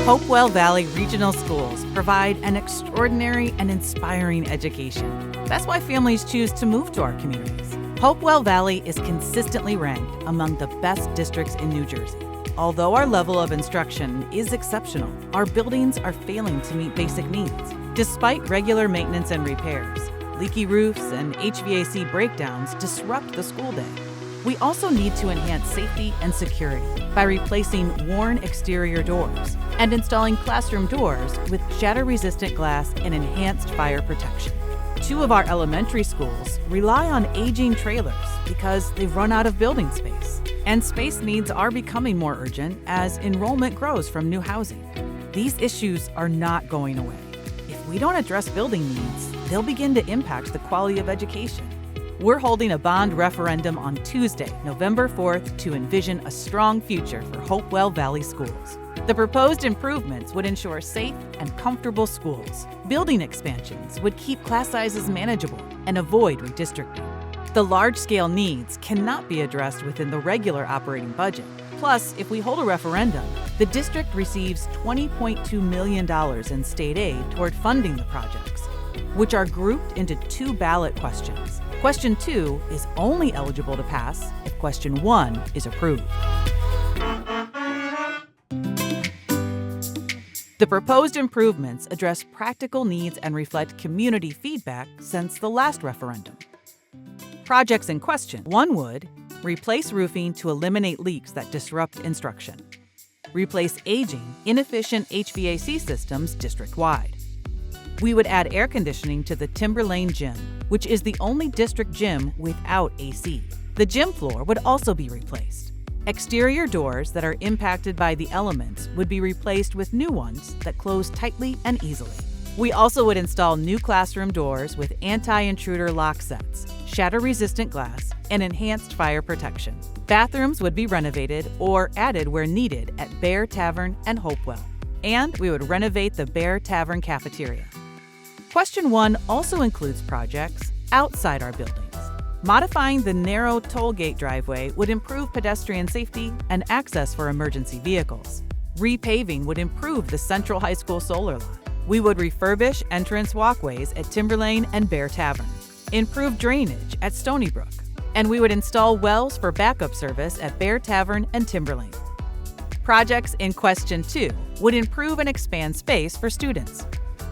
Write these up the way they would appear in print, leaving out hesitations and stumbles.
Hopewell Valley Regional Schools provide an extraordinary and inspiring education. That's why families choose to move to our communities. Hopewell Valley is consistently ranked among the best districts in New Jersey. Although our level of instruction is exceptional, our buildings are failing to meet basic needs. Despite regular maintenance and repairs, leaky roofs and HVAC breakdowns disrupt the school day. We also need to enhance safety and security by replacing worn exterior doors and installing classroom doors with shatter-resistant glass and enhanced fire protection. 2 of our elementary schools rely on aging trailers because they've run out of building space. And space needs are becoming more urgent as enrollment grows from new housing. These issues are not going away. If we don't address building needs, they'll begin to impact the quality of education. We're holding a bond referendum on Tuesday, November 4th, to envision a strong future for Hopewell Valley schools. The proposed improvements would ensure safe and comfortable schools. Building expansions would keep class sizes manageable and avoid redistricting. The large-scale needs cannot be addressed within the regular operating budget. Plus, if we hold a referendum, the district receives $20.2 million in state aid toward funding the projects, which are grouped into 2 ballot questions. Question 2 is only eligible to pass if Question 1 is approved. The proposed improvements address practical needs and reflect community feedback since the last referendum. Projects in question: 1 would replace roofing to eliminate leaks that disrupt instruction. Replace aging, inefficient HVAC systems district-wide. We would add air conditioning to the Timber Lane Gym, which is the only district gym without AC. The gym floor would also be replaced. Exterior doors that are impacted by the elements would be replaced with new ones that close tightly and easily. We also would install new classroom doors with anti-intruder lock sets, shatter-resistant glass, and enhanced fire protection. Bathrooms would be renovated or added where needed at Bear Tavern and Hopewell. And we would renovate the Bear Tavern cafeteria. Question 1 also includes projects outside our buildings. Modifying the narrow toll gate driveway would improve pedestrian safety and access for emergency vehicles. Repaving would improve the Central High School solar lot. We would refurbish entrance walkways at Timberlane and Bear Tavern, improve drainage at Stony Brook, and we would install wells for backup service at Bear Tavern and Timberlane. Projects in Question 2 would improve and expand space for students.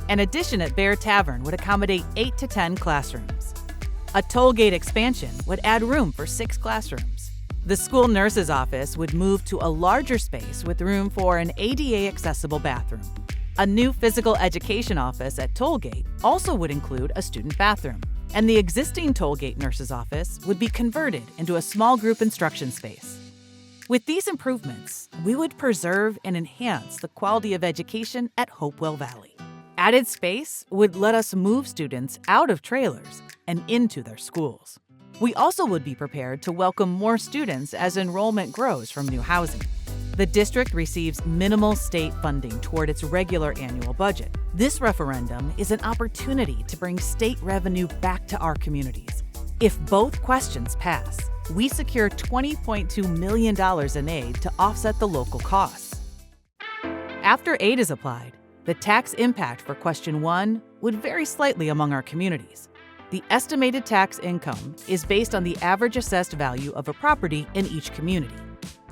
An addition at Bear Tavern would accommodate 8 to 10 classrooms. A toll gate expansion would add room for 6 classrooms. The school nurse's office would move to a larger space with room for an ADA-accessible bathroom. A new physical education office at Tollgate also would include a student bathroom, and the existing Tollgate nurse's office would be converted into a small group instruction space. With these improvements, we would preserve and enhance the quality of education at Hopewell Valley. Added space would let us move students out of trailers and into their schools. We also would be prepared to welcome more students as enrollment grows from new housing. The district receives minimal state funding toward its regular annual budget. This referendum is an opportunity to bring state revenue back to our communities. If both questions pass, we secure $20.2 million in aid to offset the local costs. After aid is applied, the tax impact for Question 1 would vary slightly among our communities. The estimated tax income is based on the average assessed value of a property in each community.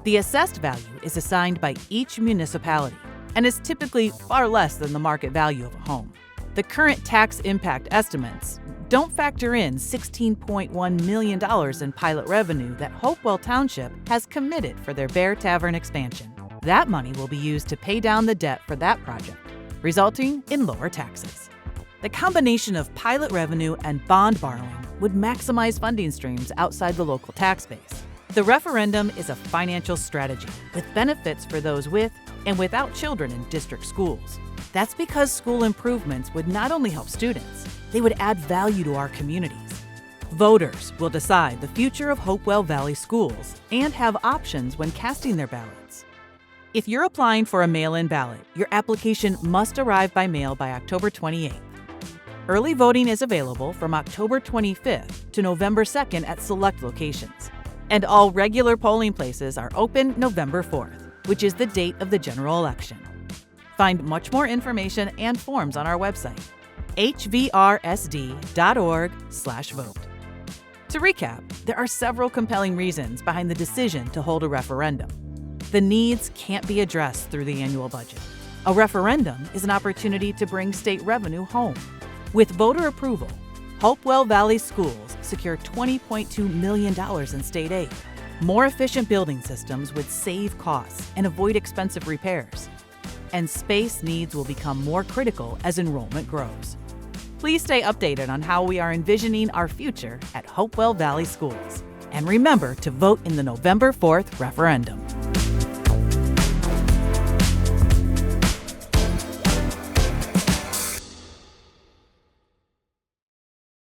The assessed value is assigned by each municipality and is typically far less than the market value of a home. The current tax impact estimates don't factor in $16.1 million in pilot revenue that Hopewell Township has committed for their Bear Tavern expansion. That money will be used to pay down the debt for that project, resulting in lower taxes. The combination of pilot revenue and bond borrowing would maximize funding streams outside the local tax base. The referendum is a financial strategy with benefits for those with and without children in district schools. That's because school improvements would not only help students, they would add value to our communities. Voters will decide the future of Hopewell Valley schools and have options when casting their ballots. If you're applying for a mail-in ballot, your application must arrive by mail by October 28th. Early voting is available from October 25th to November 2nd at select locations. And all regular polling places are open November 4th, which is the date of the general election. Find much more information and forms on our website, hvrsd.org/vote. To recap, there are several compelling reasons behind the decision to hold a referendum. The needs can't be addressed through the annual budget. A referendum is an opportunity to bring state revenue home. With voter approval, Hopewell Valley Schools secure $20.2 million in state aid. More efficient building systems would save costs and avoid expensive repairs. And space needs will become more critical as enrollment grows. Please stay updated on how we are envisioning our future at Hopewell Valley Schools. And remember to vote in the November 4th referendum.